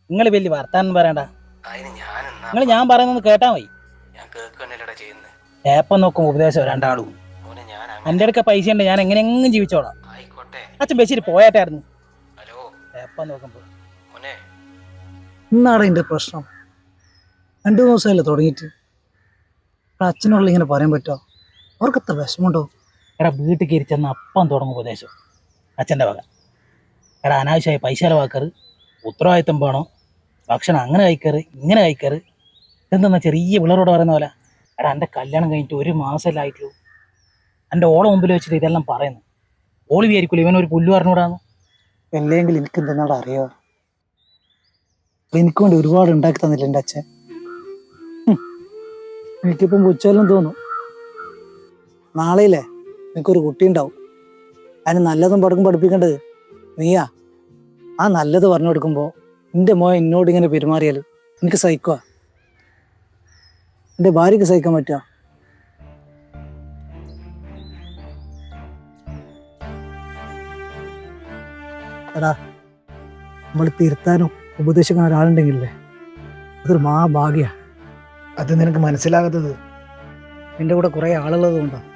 നിങ്ങൾ വലിയ വർത്താനം പറയണ്ട. നിങ്ങൾ ഞാൻ പറയുന്നത് കേട്ടാ മതി. ഏപ്പം നോക്കും ഉപദേശം രണ്ടാളും. എന്റെ അടുക്ക പൈസ ഉണ്ട്, ഞാൻ എങ്ങനെയെങ്കിലും ജീവിച്ചോളാം. അച്ഛൻ ബസ്സിൽ പോയാട്ടായിരുന്നു. ഏപ്പം നോക്കുമ്പോ ഇന്നാണ് എൻ്റെ പ്രശ്നം. 2 ദിവസമല്ലേ തുടങ്ങിയിട്ട്. അച്ഛനോട് ഇങ്ങനെ പറയാൻ പറ്റുമോ? അവർക്ക് എത്ര വിഷമമുണ്ടോ? എടാ വീട്ടിൽ കയറി ചെന്ന് അപ്പം തുടങ്ങും ഉപദേശം അച്ഛൻ്റെ വക. എടാ അനാവശ്യമായി പൈസ ചെലവാക്കറ്, ഉത്തരവാദിത്തം വേണോ, ഭക്ഷണം അങ്ങനെ കഴിക്കറ് ഇങ്ങനെ കഴിക്കറ്. എന്തെന്നാ ചെറിയ പിള്ളേരോട് പറയുന്ന പോലെ. എടാ എൻ്റെ കല്യാണം കഴിഞ്ഞിട്ട് 1 മാസമല്ലേ ആയിട്ടുള്ളൂ. എൻ്റെ ഓളെ മുമ്പിൽ വെച്ചിട്ട് ഇതെല്ലാം പറയുന്നു. ഓള് വിചാരിക്കൂല ഇവനൊരു പുല്ല് പറഞ്ഞുകൂടാന്ന്. അല്ലെങ്കിൽ എനിക്ക് എന്തെന്നാട് അറിയോ? എനിക്ക് വേണ്ടി ഒരുപാട് ഉണ്ടാക്കി തന്നില്ല എൻ്റെ അച്ഛൻ. എനിക്കിപ്പം പുച്ഛമെല്ലാം തോന്നും. നാളെയില്ലേ എനിക്കൊരു കുട്ടി ഉണ്ടാവും. അതിന് നല്ലതും പടക്കും പഠിപ്പിക്കേണ്ടത് നീയാ. ആ നല്ലത് പറഞ്ഞു കൊടുക്കുമ്പോൾ എൻ്റെ മോൻ എന്നോട് ഇങ്ങനെ പെരുമാറിയാൽ എനിക്ക് സഹിക്കുക. എൻ്റെ ഭാര്യക്ക് സഹിക്കാൻ പറ്റുക? എടാ, നമ്മൾ തിരുത്താനും ഉപദേശിക്കാൻ ഒരാളുണ്ടെങ്കിലേ അതൊരു മഹാഭാഗ്യ. അത് നിനക്ക് മനസ്സിലാകാത്തത് നിന്റെ കൂടെ കുറെ ആളുള്ളത് കൊണ്ടാണ്.